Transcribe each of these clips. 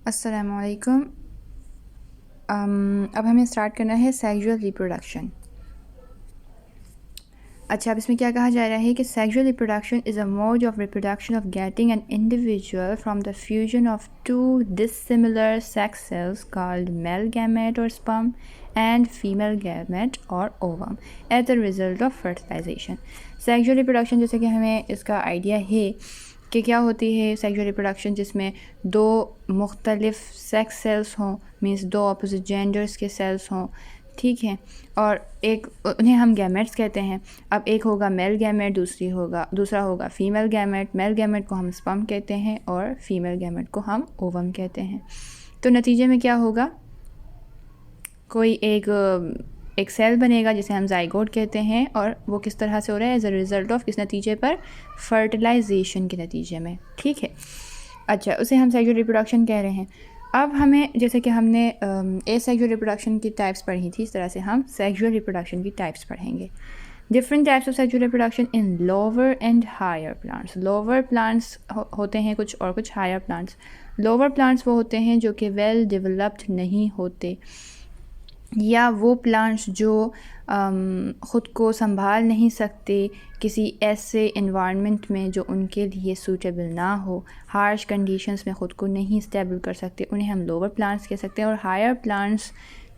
अस्सलामुअलैकुम। अब हमें स्टार्ट करना है सेक्सुअल रिप्रोडक्शन। अच्छा, अब इसमें क्या कहा जा रहा है कि sexual reproduction is a mode of reproduction of getting an individual from the fusion of two dissimilar sex cells called male gamete और स्पर्म एंड फीमेल गैमेट और ovum as a result of fertilisation. Sexual reproduction, जैसे कि हमें इसका idea है कि क्या होती है सेक्सुअल रिप्रोडक्शन, जिसमें दो मुख्तलिफ सेक्स सेल्स हों, मीन्स दो अपोजिट जेंडर्स के सेल्स हों, ठीक है, और एक उन्हें हम गैमेट्स कहते हैं। अब एक होगा मेल गैमेट, दूसरा होगा फीमेल गैमेट। मेल गैमेट को हम स्पर्म कहते हैं और फीमेल गैमेट को हम ओवम कहते हैं। तो नतीजे में क्या होगा, कोई एक सेल बनेगा जिसे हम जाइगोट कहते हैं, और वो किस तरह से हो रहा है, एज अ रिज़ल्ट ऑफ किस नतीजे पर, फर्टिलाइजेशन के नतीजे में, ठीक है। अच्छा, उसे हम सेक्सुअल रिप्रोडक्शन कह रहे हैं। अब हमें, जैसे कि हमने एसेक्सुअल रिप्रोडक्शन की टाइप्स पढ़ी थी, इस तरह से हम सेक्सुअल रिप्रोडक्शन की टाइप्स पढ़ेंगे। Different types of sexual reproduction in lower and higher plants. Lower plants होते हैं कुछ, और कुछ हायर प्लांट्स। लोअर प्लांट्स वो होते हैं जो कि वेल डेवलप्ड नहीं होते, या वो प्लांट्स जो ख़ुद को संभाल नहीं सकते किसी ऐसे इन्वायरमेंट में जो उनके लिए सूटेबल ना हो, हार्श कंडीशंस में ख़ुद को नहीं स्टेबल कर सकते, उन्हें हम लोअर प्लांट्स कह सकते हैं। और हायर प्लांट्स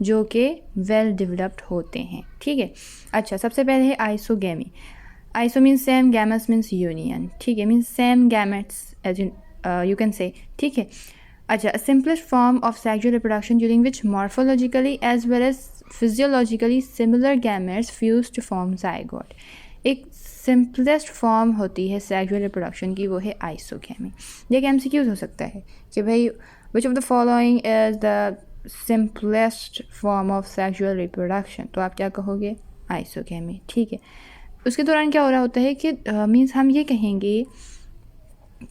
जो कि वेल डेवलप्ड होते हैं, ठीक है। अच्छा, सबसे पहले है isogamy. Iso means same, gamos means union, ठीक है, means same gametes as you can say, ठीक है। अच्छा, a simplest form of sexual reproduction during which morphologically as well as physiologically similar gametes fuse to form zygote। एक simplest form होती है sexual reproduction की, वो है आइसोगेमी। ये एमसीक्यूज हो सकता है कि भाई which of the following is the simplest form of sexual reproduction, तो आप क्या कहोगे, आइसोगेमी, ठीक है। उसके दौरान क्या हो रहा होता है कि मीन्स हम ये कहेंगे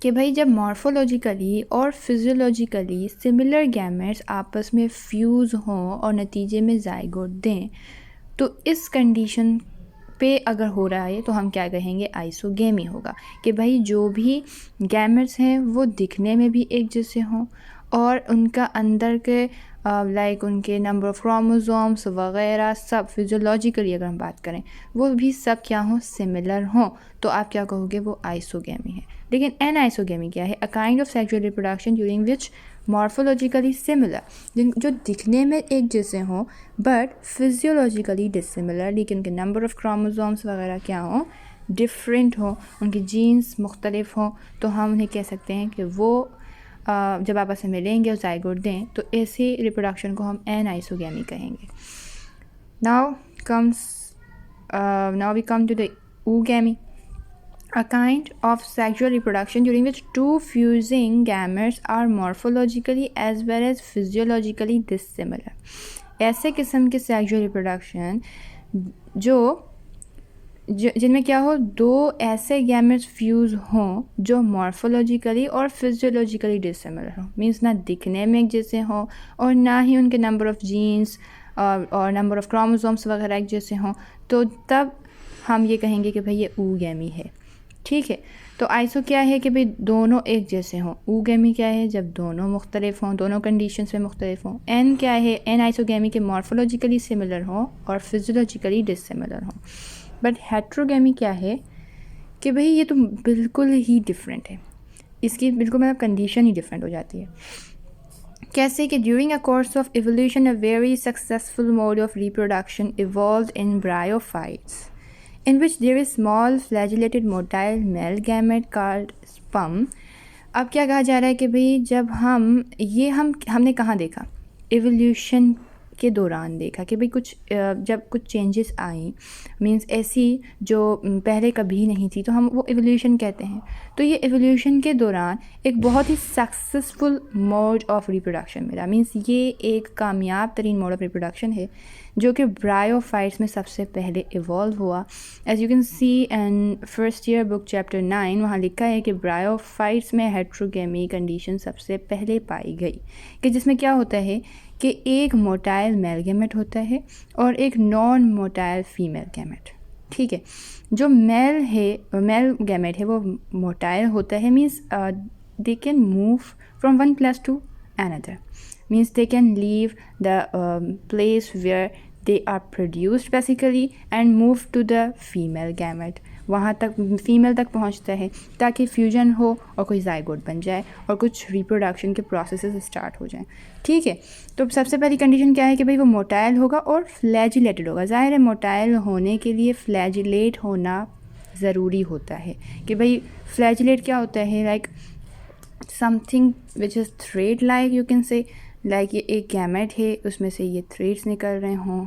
कि भाई जब मॉर्फोलॉजिकली और फिजियोलॉजिकली सिमिलर गैमेट्स आपस में फ्यूज़ हों और नतीजे में जाइगोट दें, तो इस कंडीशन पे अगर हो रहा है तो हम क्या कहेंगे, आइसोगेमी होगा। कि भाई जो भी गैमेट्स हैं वो दिखने में भी एक जैसे हों, और उनका अंदर के लाइक उनके नंबर ऑफ़ क्रोमोसोम्स वगैरह सब फिजियोलॉजिकली अगर हम बात करें वो भी सब क्या हों, सिमिलर हों, तो आप क्या कहोगे, वो आइसोगेमी है। लेकिन एनाइसोगेमी क्या है, a kind of sexual reproduction during which morphologically similar, जो दिखने में एक जैसे हों बट फिजियोलॉजिकली डिसिमिलर, लेकिन उनके नंबर ऑफ़ क्रोमोसोम्स वगैरह क्या हों, डिफरेंट हों, उनके जीन्स मुख्तलिफ हों, तो हम उन्हें कह सकते हैं कि वो जब आपस में मिलेंगे और जाइगोट दें, तो ऐसी रिप्रोडक्शन को हम एनाइसोगेमी कहेंगे। Now we come to the oogammy, a kind of sexual reproduction during which two fusing gametes are morphologically as well as physiologically dissimilar। ऐसे किस्म के सेक्सुअल रिप्रोडक्शन जिनमें क्या हो, दो ऐसे गैमेट्स फ्यूज़ हों जो मॉर्फोलॉजिकली और फिजियोलॉजिकली डिसिमिलर हों, मीन्स ना दिखने में एक जैसे हों और ना ही उनके नंबर ऑफ़ जीन्स और नंबर ऑफ़ क्रोमोसोम्स वगैरह एक जैसे हों, तो तब हम ये कहेंगे कि भाई ये oogammy है, ठीक है। तो आइसो क्या है कि भाई दोनों एक जैसे हों। oogammy क्या है, जब दोनों मुख्तलिफ हों, दोनों कंडीशंस में मुख्तलिफ हों। एन क्या है, एन आइसोगेमी के मॉर्फोलॉजिकली सिमिलर हों और फिजियोलॉजिकली डिसिमिलर हों। बट हेट्रोगेमी क्या है कि भाई ये तो बिल्कुल ही डिफरेंट है, इसकी बिल्कुल मतलब कंडीशन ही डिफरेंट हो जाती है। कैसे कि during a course of evolution a very successful mode of reproduction evolved in bryophytes in which there is small flagellated motile male gamete called sperm। अब क्या कहा जा रहा है कि भाई जब हमने कहाँ देखा, एवोल्यूशन के दौरान देखा कि भाई जब कुछ चेंजेस आई, मींस ऐसी जो पहले कभी नहीं थी, तो हम वो एवोल्यूशन कहते हैं। तो ये एवोल्यूशन के दौरान एक बहुत ही सक्सेसफुल मोड ऑफ रिप्रोडक्शन मिला, मींस ये एक कामयाब तरीन मोड ऑफ रिप्रोडक्शन है जो कि ब्रायोफाइट्स में सबसे पहले इवॉल्व हुआ। As you can see in first year book chapter 9, वहाँ लिखा है कि ब्रायोफाइट्स में हेट्रोगेमी कंडीशन सबसे पहले पाई गई, कि जिसमें क्या होता है कि एक मोटाइल मेल गैमेट होता है और एक नॉन मोटाइल फीमेल गैमेट, ठीक है। जो मेल गैमेट है वो मोटाइल होता है, means they can move from one place to another. Means they can leave the place where they are produced basically and move to the female gamete. वहाँ तक female तक पहुँचता है ताकि फ्यूजन हो और कोई जाइगोट बन जाए और कुछ रिप्रोडक्शन के प्रोसेसेस स्टार्ट हो जाएं. ठीक है, तो सबसे पहली कंडीशन क्या है कि भाई वो मोटाइल होगा और फ्लैजिलेटेड होगा. ज़ाहिर है मोटाइल होने के लिए फ्लैजिलेट होना ज़रूरी होता है कि भाई फ्लैजिलेट क्या होता है, like something which is thread like, you can से लाइक ये एक गैमेट है उसमें से ये थ्रेड्स निकल रहे हों,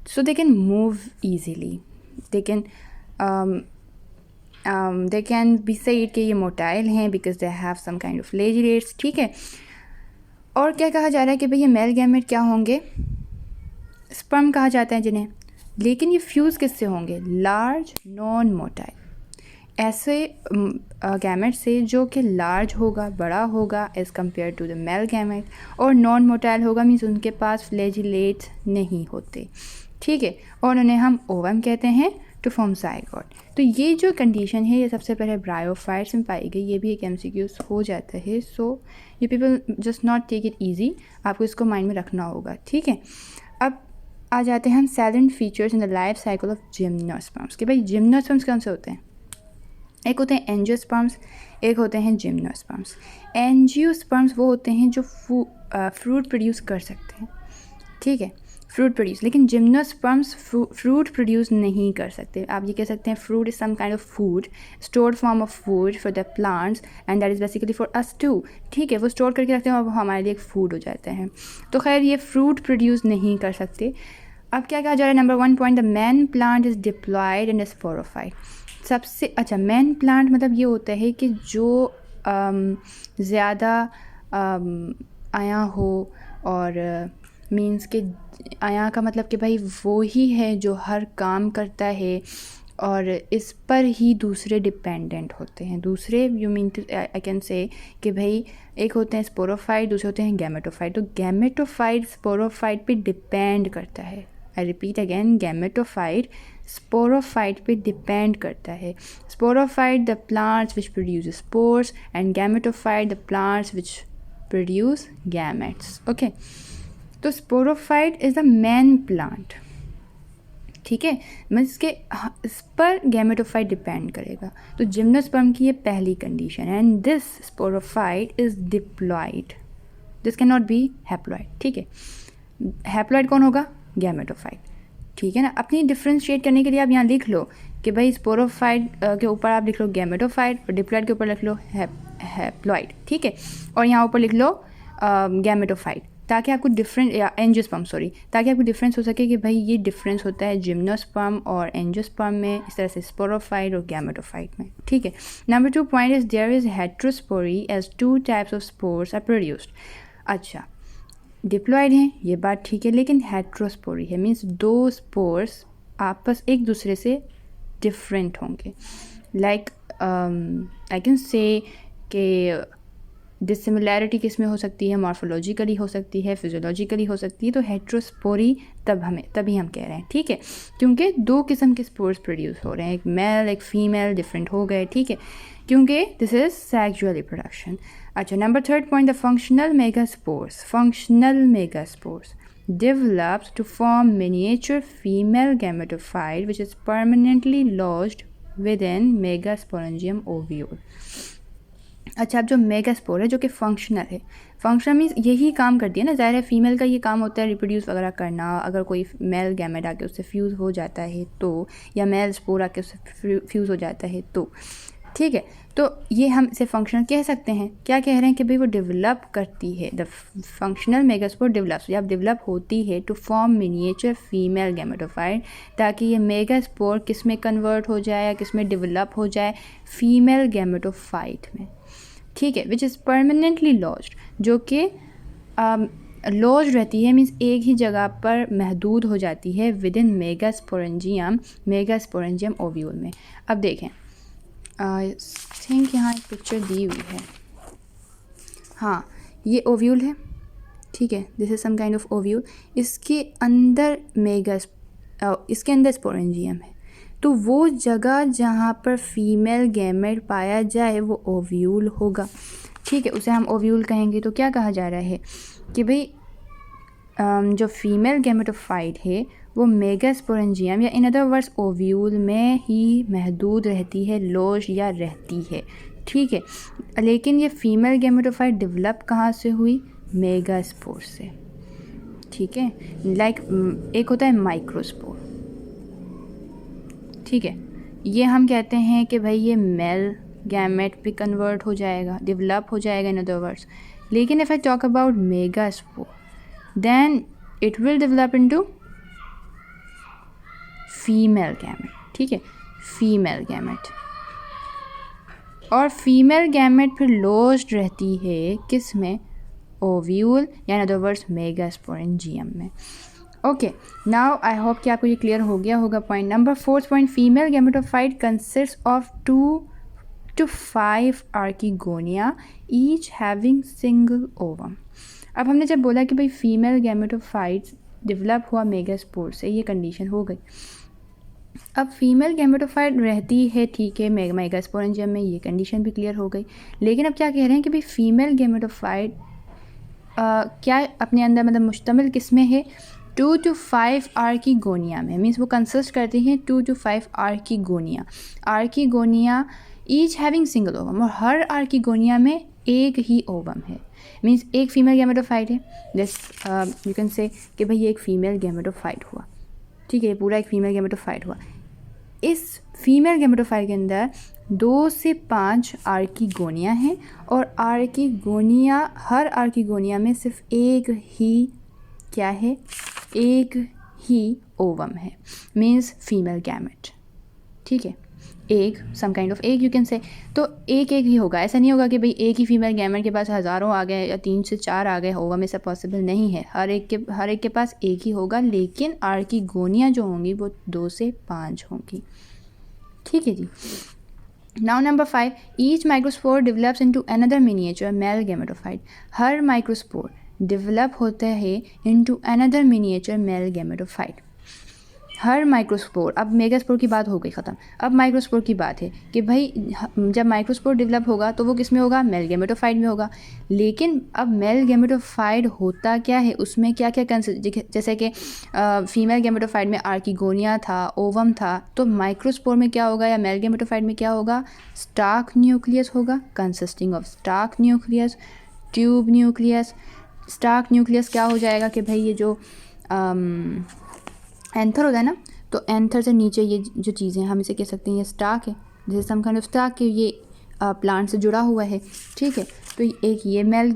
so they can move easily, they can be said कि ये मोटाइल हैं because they have some kind of flagellates. ठीक है, और क्या कहा जा रहा है कि भाई ये मेल गैमेट क्या होंगे, स्पर्म कहा जाता है जिन्हें, लेकिन ये फ्यूज़ किससे होंगे, लार्ज नॉन मोटाइल ऐसे गैमेट से जो कि लार्ज होगा, बड़ा होगा as compare to the male gamete, और नॉन मोटाइल होगा मीन्स उनके पास फ्लैजिलेट्स नहीं होते. ठीक है, और उन्हें हम ओवम कहते हैं टू फॉर्म जाइगोट. तो ये जो कंडीशन है ये सबसे पहले ब्रायोफाइट्स में पाई गई. ये भी एक MCQ हो जाता है, so you people just not take it easy, आपको इसको माइंड में रखना होगा. ठीक है, अब आ जाते हैं हम salient features in the life cycle of gymnosperms. कि भाई जिम्नोस्पर्म्स कौन से होते हैं, एक होते हैं एंजियोस्पर्म्स, एक होते हैं जिम्नोस्पर्म्स. एंजियोस्पर्म्स वो होते हैं जो फ्रूट प्रोड्यूस कर सकते हैं. ठीक है, फ्रूट प्रोड्यूस, लेकिन जिम्नोस्पर्म्स फ्रूट प्रोड्यूस नहीं कर सकते. आप ये कह सकते हैं fruit is some kind of food, stored form of food for the plants and that is basically for us too. ठीक है, वो स्टोर करके रखते हैं और वो हमारे लिए एक फूड हो जाते हैं. तो खैर ये फ्रूट प्रोड्यूस नहीं कर सकते. अब क्या कहा जा रहा है, number 1 point, the main plant is diploid and sporophyte. सबसे अच्छा मैन प्लांट मतलब ये होता है कि जो ज़्यादा आया हो, और मीन्स के आया का मतलब कि भाई वो ही है जो हर काम करता है और इस पर ही दूसरे डिपेंडेंट होते हैं. दूसरे you mean to I can say कि भाई एक होते हैं स्पोरोफाइट, दूसरे होते हैं गैमेटोफाइट. तो गैमेटोफाइट स्पोरोफाइट पे डिपेंड करता है. I repeat again, gametophyte sporophyte पे डिपेंड करता है. Sporophyte the plants which produce spores and gametophyte the plants which produce gametes. Okay, तो sporophyte is the main plant. ठीक है, मतलब इसके इस पर गैमेटोफाइट डिपेंड करेगा. तो जिम्नोस्पर्म की ये पहली कंडीशन है. And this sporophyte is diploid, this can not be haploid. ठीक है, हैप्लॉइड कौन होगा, गैमेटोफाइट. ठीक है ना, अपनी डिफ्रेंशिएट करने के लिए आप यहाँ लिख लो कि भाई स्पोरोफाइट के ऊपर आप लिख लो गैमेटोफाइट और डिप्लॉइड के ऊपर लिख लो हैप्लॉइड. ठीक है, और यहाँ ऊपर लिख लो गैमेटोफाइट, ताकि आपको डिफरेंट, या एंजियोस्पर्म सॉरी, ताकि आपको डिफरेंस हो सके कि भाई ये डिफरेंस होता है जिम्नोस्पर्म और एंजियोस्पर्म में, इस तरह से स्पोरोफाइट और गैमेटोफाइट में. ठीक है, number 2 point is there is heterospory as 2 types of spores are produced. अच्छा, डिप्लॉयड हैं ये बात ठीक है, लेकिन हेट्रोस्पोरी है मीन्स 2 स्पोर्स आपस एक दूसरे से डिफरेंट होंगे. लाइक आई कैन से कि डिसिमिलैरिटी किस में हो सकती है, मॉर्फोलॉजिकली हो सकती है, फिजियोलॉजिकली हो सकती है. तो हेट्रोस्पोरी तभी हम कह रहे हैं. ठीक है, क्योंकि 2 किस्म के स्पोर्स प्रोड्यूस हो रहे हैं, एक मेल एक फीमेल, डिफरेंट हो गए. ठीक है, क्योंकि दिस इज सेक्सुअल रिप्रोडक्शन. अच्छा, number 3 point, the functional megaspores develops to form miniature female gametophyte which is permanently lodged within megasporangium ovule. अच्छा, अब जो मेगास्पोर है जो कि फंक्शनल है, फंक्शनल मीन्स यही काम करती है ना. ज़ाहिर है फीमेल का ये काम होता है रिप्रोड्यूस वगैरह करना. अगर कोई मेल गैमेट आके उससे फ्यूज़ हो जाता है तो, या मेल स्पोर आके उससे फ्यूज़ हो जाता है तो, ठीक है, तो ये हम इसे फंक्शनल कह सकते हैं. क्या कह रहे हैं कि भाई वो डेवलप करती है, द फंक्शनल मेगास्पोर डेवलप्स, या डेवलप होती है to form miniature female gametophyte, ताकि ये मेगास्पोर किस में कन्वर्ट हो जाए या किस में डेवलप हो जाए, फीमेल गैमेटोफाइट में. ठीक है, विच इज़ परमानेंटली लॉज्ड, जो कि लॉज रहती है मीन्स एक ही जगह पर महदूद हो जाती है विद इन मेगास्पोरेंजियम ओव्यूल में. अब देखें, आई थिंक यहाँ एक पिक्चर दी हुई है. हाँ, ये ओव्यूल है. ठीक है, this is some kind of ovule. इसके अंदर स्पोरेंजियम है. तो वो जगह जहाँ पर फीमेल गैमेट पाया जाए वो ओव्यूल होगा. ठीक ठीक है, उसे हम ओव्यूल कहेंगे। तो क्या कहा जा रहा है कि भाई जो फीमेल गैमेटोफाइट है वो मेगास्पोरेंजियम या इन अदर वर्ड्स ओव्यूल में ही महदूद रहती है, लॉज या रहती है, ठीक है। लेकिन ये फीमेल गैमेटोफाइट डेवलप कहाँ से हुई? मेगास्पोर से, ठीक है। लाइक एक होता है माइक्रोस्पोर, ठीक है, ये हम कहते हैं कि भाई ये मेल गैमेट पे कन्वर्ट हो जाएगा, डेवलप हो जाएगा इन अदर वर्ड्स। लेकिन if I talk about megaspore then it will develop into female gamete, ठीक है, फीमेल गैमेट। और फीमेल गैमेट फिर लॉज्ड रहती है किस में? ओव्यूल या इन अदर वर्ड्स मेगास्पोरेंजियम में। ओके, नाउ आई होप कि आपको ये क्लियर हो गया होगा। Point number 4 point, female gametophyte consist of 2 to 5 archegonia each having single ovum. अब हमने जब बोला कि भाई फीमेल गैमेटोफाइट्स डेवलप हुआ मेगास्पोर से, ये कंडीशन हो गई। अब फीमेल गैमेटोफाइट रहती है, ठीक है, मेगास्पोरेंजियम में, ये कंडीशन भी क्लियर हो गई। लेकिन अब क्या कह रहे हैं कि भाई फीमेल गैमेटोफाइट क्या अपने अंदर मतलब मुश्तमिल किस में है? 2 to 5 आर्कीगोनिया में। मीन्स वो कंसिस्ट करती हैं 2 to 5 archegonia each having single ovum, और हर आर्कीगोनिया में एक ही ओवम है। मीन्स एक फीमेल गैमेटोफाइट है, दिस यू कैन से कि भाई ये एक फीमेल गैमेटोफाइट हुआ, ठीक है, पूरा एक फीमेल गैमेटोफाइट हुआ। इस फीमेल गैमेटोफाइट के अंदर 2 से 5 आर्कीगोनिया हैं, और आर्कीगोनिया, हर आर्कीगोनिया में सिर्फ एक ही क्या है? एक ही ओवम है, मीन्स फीमेल गैमेट, ठीक है, एक सम काइंड ऑफ एक यू कैन से। तो एक ही होगा, ऐसा नहीं होगा कि भाई एक ही फीमेल गैमेट के पास हज़ारों आ गए या 3 से 4 आ गए ओवम, ऐसा पॉसिबल नहीं है। हर एक के पास एक ही होगा, लेकिन आर्कीगोनिया जो होंगी वो 2 से 5 होंगी, ठीक है जी। Now number 5, each microspore develops into another miniature male gametophyte. हर माइक्रोस्पोर डेवलप होता है into another miniature male gametophyte. हर माइक्रोस्पोर, अब मेगास्पोर की बात हो गई ख़त्म, अब माइक्रोस्पोर की बात है कि भाई जब माइक्रोस्पोर डेवलप होगा तो वो किस में होगा? मेल गैमेटोफाइट में होगा। लेकिन अब मेल गैमेटोफाइट होता क्या है, उसमें क्या क्या जैसे कि फीमेल गैमेटोफाइट में आर्कीगोनिया था, ओवम था, तो माइक्रोस्पोर में क्या होगा या मेल गैमेटोफाइट में क्या होगा? स्टार्क न्यूक्लियस होगा, consisting of stalk nucleus, tube nucleus. Stalk nucleus क्या हो जाएगा कि भाई ये जो एंथर होता है ना, तो एंथर से नीचे ये जो चीज़ें हम इसे कह सकते हैं ये स्टार्क है, जैसे सम काइंड ऑफ स्टार्क के ये प्लांट से जुड़ा हुआ है, ठीक है। तो एक ये मेल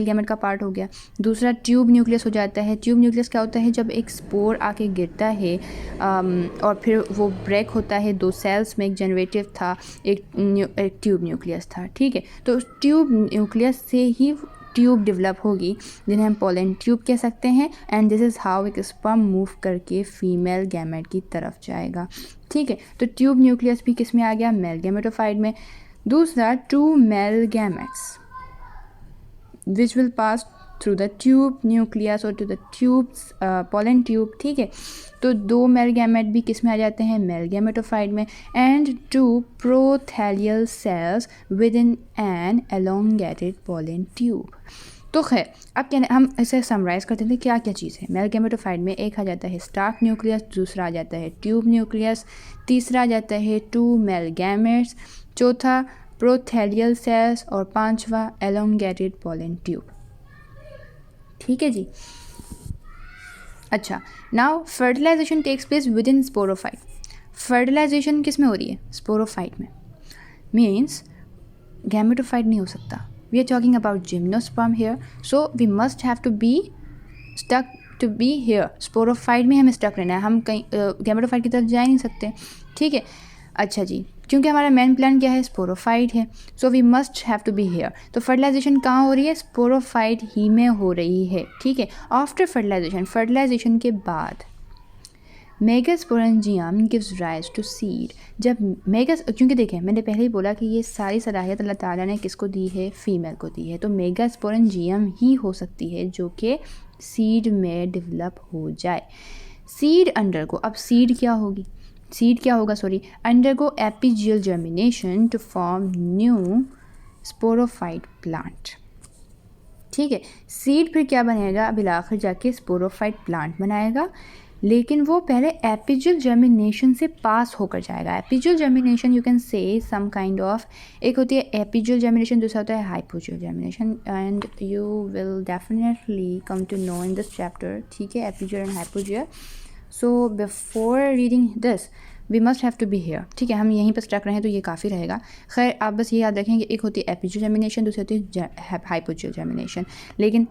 गैमेट का पार्ट हो गया। दूसरा ट्यूब न्यूक्लियस हो जाता है। ट्यूब न्यूक्लियस क्या होता है? जब एक स्पोर आके गिरता है और फिर वो ब्रेक होता है 2 सेल्स में, एक जनरेटिव था, एक ट्यूब न्यूक्लियस था, ठीक है। तो ट्यूब न्यूक्लियस से ही ट्यूब डेवलप होगी, जिन्हें हम पोलन ट्यूब कह सकते हैं। एंड दिस इज़ हाउ एक स्पर्म मूव करके फीमेल गैमेट की तरफ जाएगा, ठीक है। तो ट्यूब न्यूक्लियस भी किस में आ गया? मेल गैमेटोफाइट में। दूसरा, 2 male gametes which will pass through the tube nucleus और two the tubes pollen tube, ठीक है। तो 2 मेल गैमेट भी किस में आ जाते हैं? मेल गैमेटोफाइट में। And 2 prothallial cells within an elongated pollen tube. तो खैर, अब क्या हम इसे समराइज़ करते थे, क्या क्या चीज़ है मेल गैमेटोफाइट में? एक आ जाता है स्टार्क न्यूक्लियस, दूसरा आ जाता है ट्यूब न्यूक्लियस, तीसरा आ जाता है 2 मेल गैमेट्स, चौथा प्रोथैलियल सेल्स, और पांचवा एलोंगेटेड पोलन ट्यूब, ठीक है जी। अच्छा, now fertilization takes place within sporophyte. Fertilization किस में हो रही है? स्पोरोफाइट में। मीन्स गैमेटोफाइट नहीं हो सकता। We are talking about gymnosperm here, so we must have to be stuck to be here. Sporophyte में हमें स्टक रहना है, हम कहीं गैमेटोफाइट की तरफ जा ही नहीं सकते, ठीक है। अच्छा जी, क्योंकि हमारा मेन प्लान क्या है? स्पोरोफाइट है, so we must have to be here. तो फर्टिलाइजेशन कहाँ हो रही है? स्पोरोफाइट ही में हो रही है, ठीक है। आफ्टर फर्टिलाइजेशन के बाद megasporangium gives rise to seed. जब क्योंकि देखें, मैंने पहले ही बोला कि ये सारी सलाहियत अल्लाह ताला ने किसको दी है? फीमेल को दी है। तो मेगास्पोरेंजियम ही हो सकती है जो कि सीड में डेवलप हो जाए। सीड अंडरगो, अब सीड क्या होगी? सीड क्या होगा? Undergo epigeal germination to form new sporophyte plant. ठीक है, सीड फिर क्या बनेगा, अब आखिर जाके स्पोरोफाइट प्लांट बनाएगा, लेकिन वो पहले एपिजल जर्मिनेशन से पास होकर जाएगा। एपिजल जर्मिनेशन यू कैन से सम काइंड ऑफ, एक होती है एपिजल जर्मिनेशन, दूसरा होता है hypogeal germination, and you will definitely come to know in this chapter. ठीक है, epigeal and hypogeal. So before reading this we must have to be here. ठीक है, हम यहीं पर स्टक रहे हैं तो ये काफ़ी रहेगा। खैर, आप बस ये याद रखें कि एक होती है एपिजल जर्मिनेशन, दूसरी होती है हाइपोजल जर्मिनेशन। लेकिन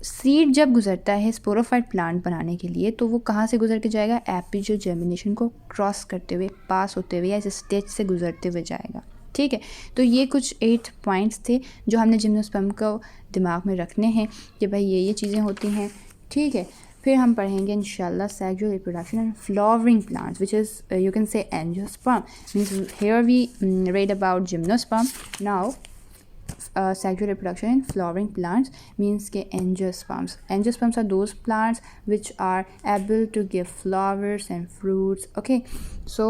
सीड जब गुजरता है स्पोरोफाइट प्लांट बनाने के लिए, तो वो कहाँ से गुजर के जाएगा, एपिजल जर्मिनेशन को क्रॉस करते हुए, पास होते हुए या इस स्टेज से गुजरते हुए जाएगा। ठीक है, तो ये कुछ 8 पॉइंट्स थे जो हमने जिम्नोस्पर्म को दिमाग में रखने हैं कि भाई ये चीज़ें होती हैं। ठीक है, फिर हम पढ़ेंगे इंशाल्लाह sexual reproduction and flowering plants, which is you can say angiosperm. Means here we read about gymnosperm. Now sexual reproduction in flowering plants means के angiosperms. Angiosperms are those plants which are able to give flowers and fruits. Okay, so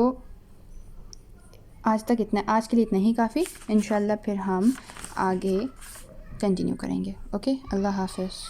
आज के लिए इतना ही काफ़ी। इंशाल्लाह फिर हम आगे कंटिन्यू करेंगे। ओके, अल्लाह हाफ़िज़।